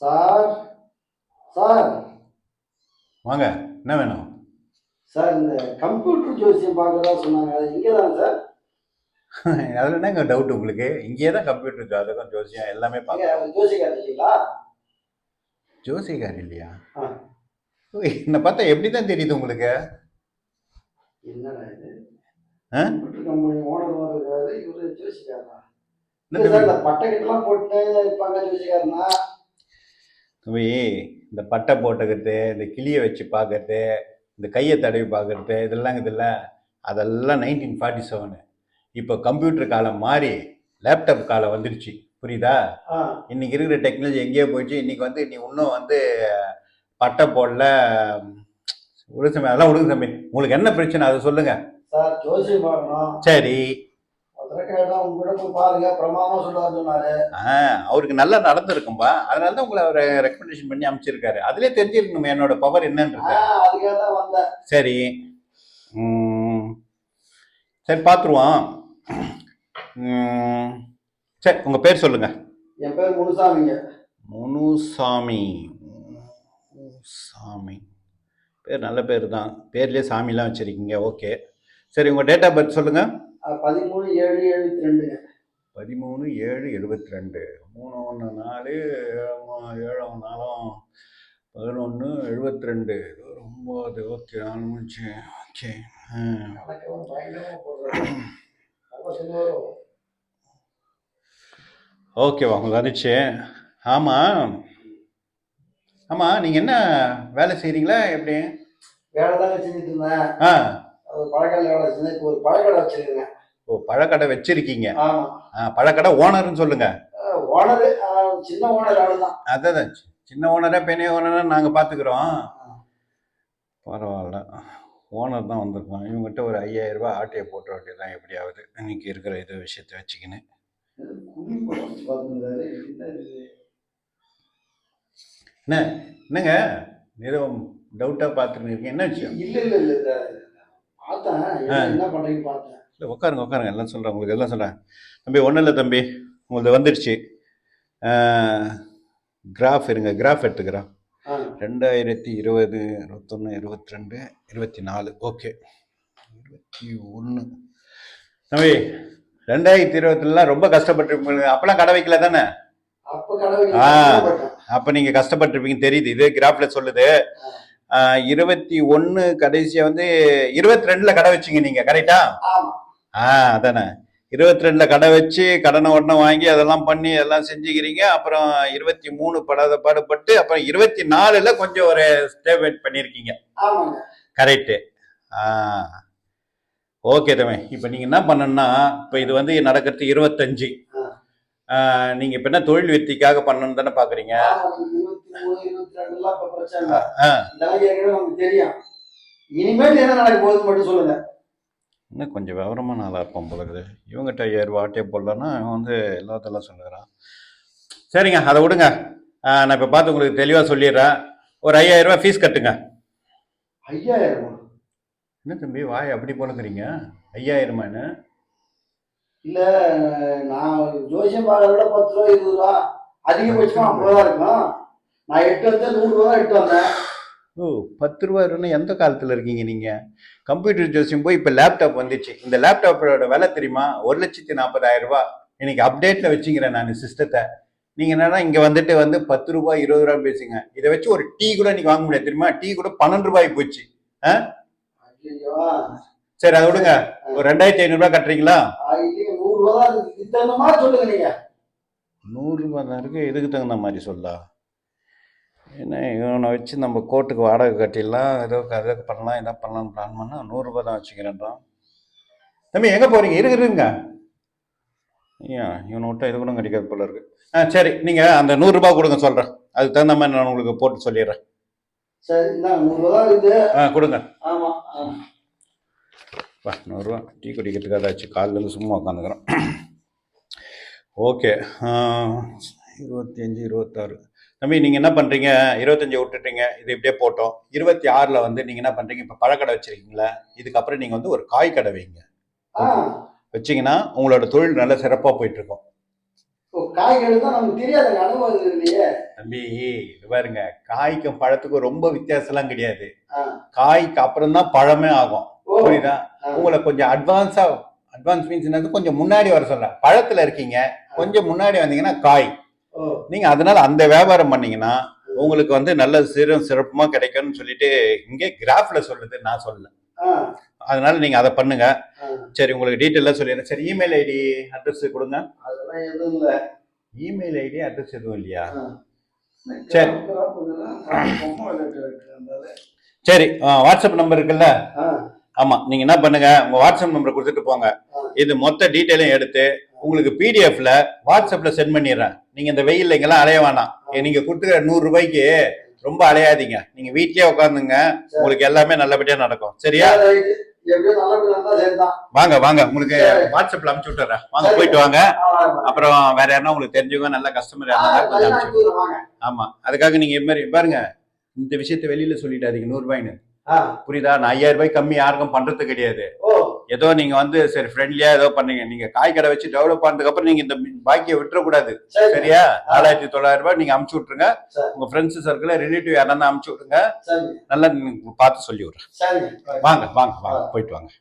Sir sir வாங்க. என்ன வேணும்? சார் இந்த கம்ப்யூட்டர் ஜோசியம் பார்க்கறதா சொன்னாங்க, அது இங்கே தானே சார்? அதில் என்னங்க டவுட் உங்களுக்கு? இங்கேயே தான் கம்ப்யூட்டர் ஜாதகம் ஜோசியம் எல்லாமே பார்க்கலாம். ஜோசியக்கார் இல்லைங்களா? ஜோசியக்கார் இல்லையா? ஆ. என்னை பார்த்தா எப்படி தான் தெரியுது உங்களுக்கு? என்னடா இது, ஆ? கம்ப்யூட்டர் கம்பெனி ஓனர் இருக்காரு, இவரு ஜோசிக்காரா? இல்லை சார், இந்த பட்டைக்கெட்டெல்லாம் போட்டு இருப்பாங்க ஜோசிக்காரனா? தம்பி, இந்த பட்டை போட்டுக்கிறது, இந்த கிளியை வச்சு பார்க்கறது, இந்த கையை தடவி பார்க்கறது, இதெல்லாம் இதில்ல, அதெல்லாம் 1947. இப்போ கம்ப்யூட்டர் காலம் மாறி லேப்டாப் காலம் வந்துடுச்சு, புரியுதா? இன்னைக்கு இருக்கிற டெக்னாலஜி எங்கேயோ போயிடுச்சு. இன்னைக்கு வந்து நீ இன்னும் வந்து பட்டை போடல, உடுசமே, அதெல்லாம் உடுங்க தம்பி. உங்களுக்கு என்ன பிரச்சனை அதை சொல்லுங்க. சார் ஜோசியம் பார்க்கணும். சரி, அவருக்கு நல்லா நடந்திருக்கும்பா, அதனால தான் உங்களை அவரை ரெக்கமெண்டேஷன் பண்ணி அமைச்சிருக்காரு. அதுலேயே தெரிஞ்சிருக்கணும் என்னோட பவர் என்னன்றது. சரி, சரி பார்த்துருவோம். சரி, உங்கள் பேர் சொல்லுங்க. என் பேர் முனுசாமிங்க. முனுசாமி. சாமி பேர் நல்ல பேர் தான், பேர்லேயே சாமிலாம் வச்சுருக்கீங்க. ஓகே, சரி, உங்கள் டேட் ஆஃப் பர்த் சொல்லுங்கள். 13/7/72. 13/7/72. 3/1/4 7/4 11/72. 9. ஓகே, 4 முடிச்சு. ஓகே. ஓகேவா, உங்களுக்கு வந்துச்சு? ஆமாம் ஆமாம், நீங்கள் என்ன வேலை செய்கிறீங்களா எப்படி? வேலை தாங்க செஞ்சுட்டு இருந்தேன். பழக்கடை வேலை செஞ்சேன். இப்போ ஒரு பழக்கடை வச்சிருக்கேன். ஓ, பழக்கடை வச்சிருக்கீங்க? ஆமாம். பழக்கடை ஓனர்னு சொல்லுங்க. ஓனர் சின்ன ஓனர் அவ்வளோதான். அதான், சின்ன ஓனரா பெரிய ஓனரா நாங்கள் பார்த்துக்குறோம். பரவாயில்ல, ஓனர் தான் வந்திருக்கோம். இவங்ககிட்ட ஒரு 5000 ரூபாய் ஆட்டையை போட்ட வேண்டியதான் எப்படியாவது, இன்னைக்கு இருக்கிற இது விஷயத்தை வச்சுக்கின்னு. என்னங்க ஏதோ டவுட்டாக பார்த்துட்டு இருக்கீங்க, என்ன விஷயம்? இல்லை பார்த்தேன், என்ன பண்ணுறீங்க பார்த்தேன். இல்லை, உட்காருங்க, எல்லாம் சொல்கிறேன் உங்களுக்கு, எல்லாம் சொல்கிறேன். தம்பி, ஒன்றும் இல்லை தம்பி, உங்களுக்கு வந்துடுச்சு. கிராஃப் இருங்க, கிராஃப் எடுத்துக்கிறேன். 2020, 21, 22, 24. ஓகே, 21. தம்பி, 2020 ரொம்ப கஷ்டப்பட்டுருப்பீங்க. அப்பெல்லாம் கடை வைக்கல தானே? அப்ப நீங்க கஷ்டப்பட்டிருப்பீங்க தெரியுது, இது கிராஃப்ல சொல்லுது. 21 கடைசியா வந்து 22ல கடை வச்சிங்க நீங்க, கரெக்டா? அதானே, 22ல கடை வச்சு கடனை உடனே வாங்கி அதெல்லாம் பண்ணி எல்லாம் செஞ்சுக்கிறீங்க. அப்புறம் 23 படாத பாடுபட்டு அப்புறம் 24ல கொஞ்சம் ஒரு ஸ்டேபிள் பண்ணியிருக்கீங்க, கரெக்டு? ஓகே தம்பி, இப்போ நீங்க என்ன பண்ணணும்னா, இப்போ இது வந்து நடக்கிறது 25. நீங்க இப்ப என்ன தொழில் வெற்றிக்காக பண்ணணும் தானே பாக்குறீங்க? இன்னும் கொஞ்சம் விவரமா நல்லா இருப்போம் போலக்குது. இவங்ககிட்ட 5000 ரூபாய் ஆட்டே போடலன்னா இவன் வந்து எல்லாத்தெல்லாம் சொல்லுறான். சரிங்க, அதை விடுங்க. நான் இப்ப பார்த்து உங்களுக்கு தெளிவா சொல்லிடுறேன். ஒரு 5000 ரூபாய் ஃபீஸ் கட்டுங்க. 5000? என்ன தம்பி வாய் அப்படி போலக்குறீங்க? 5000 இல்ல, நான் ஜோசியம் பார்க்கறத விட 10 ரூபா 20 ரூபா அதிகபட்சமா 50 ரூபா இருக்கும். நான் 8 வந்து 100 ரூபா தான் 8 வந்தேன். ஓ, 10 ரூபா இருக்குன்னு எந்த காலத்துல இருக்கீங்க நீங்க? கம்ப்யூட்டர் ஜோசியம் போய் இப்ப லேப்டாப் வந்துச்சு. இந்த லேப்டாப்போட விலை தெரியுமா? 1,40,000 ரூபாய். இன்னைக்கு அப்டேட்ல வச்சுக்கிறேன் நான் சிஸ்டத்தை. நீங்க என்னன்னா இங்க வந்துட்டு வந்து 10 ரூபாய் 20 ரூபாய் பேசுங்க. இதை வச்சு ஒரு டீ கூட இன்னைக்கு வாங்க முடியாது தெரியுமா? டீ கூட 12 ரூபாய்க்கு போச்சு. சரி, அதை விடுங்க. ஒரு 2500 ரூபாய் கட்டுறீங்களா? 100 ரூபாய் தான் இருக்கு, இதுக்கு தகுந்த மாதிரி சொல்லா. என்ன இவனை வச்சு நம்ம கோர்ட்டுக்கு வாடகை கட்டிடலாம், ஏதோ அதை பண்ணலாம், இதை பண்ணலாம்னு பிளான் பண்ணால் 100 ரூபாய் தான் வச்சுக்கிறேன்றான். தம்பி, எங்கே போகிறீங்க? இருங்க. ஐயா, இவனை விட்டா இது கூட கிடைக்காது போல இருக்கு. சரி, நீங்கள் அந்த 100 ரூபாய் கொடுங்க, சொல்கிறேன். அதுக்கு தகுந்த மாதிரி நான் உங்களுக்கு போட்டு சொல்லிடுறேன். சரி, 100 ரூபா இருக்குது. கொடுங்க. ஆமாம், 100 ரூபா டீ குடிக்கிறதுக்காக ஆச்சு, காலிலேருந்து சும்மா உட்காந்துக்கிறோம். ஓகே, 25, 26. தம்பி, நீங்கள் என்ன பண்ணுறீங்க? 25 விட்டுட்டீங்க, இது இப்படியே போட்டோம். 26ல் வந்து நீங்கள் என்ன பண்ணுறீங்க? இப்போ பழக்கடை வச்சுருக்கீங்களா? இதுக்கப்புறம் நீங்கள் வந்து ஒரு காய் கடை வைங்க. வச்சிங்கன்னா உங்களோட தொழில் நல்லா சிறப்பாக போயிட்டுருக்கும். காய்கறி தான் நமக்கு தெரியாது, அனுபவம் இல்லையே. தம்பி இது பாருங்க, காய்க்கும் பழத்துக்கும் ரொம்ப வித்தியாசம்லாம் கிடையாது. ஆ. காய்க்கு அப்புறம் தான் பழமே ஆகும். ஓ. புரியுதா? ஆ. உங்களை கொஞ்சம் அட்வான்ஸ் மீன்ஸ் என்னது, கொஞ்சம் முன்னாடி வர சொல்றேன். பழத்துல இருக்கீங்க, கொஞ்சம் முன்னாடி வந்தீங்கன்னா காய். ஓ. நீங்க அதனால அந்த வியாபாரம் பண்ணீங்கன்னா உங்களுக்கு வந்து நல்ல சிறப்புமா கிடைக்கும்னு சொல்லிட்டு இங்கே கிராஃப்ல சொல்லுது, நான் சொல்லல. ஆ. அதனால நீங்க அதை பண்ணுங்க. ஆ. சரி, உங்களுக்கு டீட்டெயிலாக சொல்லிடுறேன். சரி, இமெயில் ஐடி அட்ரஸ் கொடுங்க. அதெல்லாம் எதுவும் இல்லை. இமெயில் ஐடி அட்ரஸ் எதுவும் இல்லையா? ஆ. சரி. சரி, வாட்ஸ்அப் நம்பர் இருக்குல்ல? ஆ. ஆமா, நீங்க என்ன பண்ணுங்க, உங்க வாட்ஸ்அப் நம்பரை கொடுத்துட்டு போங்க. இது மொத்த டீட்டெயிலும் எடுத்து உங்களுக்கு பிடிஎஃப்ல வாட்ஸ்அப்ல சென்ட் பண்ணிடுறேன். நீங்க இந்த வெயில்ல இங்கெல்லாம் அலைய வேணாம். நீங்க கொடுத்துக்கிற 100 ரூபாய்க்கு ரொம்ப அலையாதீங்க. நீங்க வீட்லயே உட்காந்துங்க, உங்களுக்கு எல்லாமே நல்லபடியா நடக்கும். சரியா? வாங்க வாங்க, உங்களுக்கு வாட்ஸ்அப்ல அனுப்பிச்சு விட்டுறேன். வாங்க, போயிட்டு வாங்க. அப்புறம் வேற யாருன்னா உங்களுக்கு தெரிஞ்சவங்க நல்ல கஸ்டமர் யாருன்னா கொஞ்சம் அனுப்பிச்சு விட்டுருங்க. ஆமா, அதுக்காக நீங்க இது மாதிரி பாருங்க, இந்த விஷயத்த வெளியில சொல்லிட்டாதீங்க 100 ரூபாய்ன்னு. புரியுதா? நான் 5000 ரூபாய் கம்மி யாருக்கும் பண்றது கிடையாது. ஏதோ நீங்க வந்து சரி ஃப்ரெண்ட்லியா ஏதோ பண்ணீங்க. நீங்க காய் கடை வச்சு டெவலப் பண்ணதுக்கு அப்புறம் நீங்க இந்த பாக்கியை விட்டுறக்கூடாது. சரியா? 4900 ரூபாய் நீங்க அனுப்பிச்சு விட்டுருங்க. உங்க ஃப்ரெண்ட்ஸ் சர்க்கிள் ரிலேட்டிவ் யாரா அனுப்பிச்சு விட்டுருங்க. நல்லா பார்த்து சொல்லி விடுறேன். வாங்க வாங்க வாங்க, போயிட்டு வாங்க.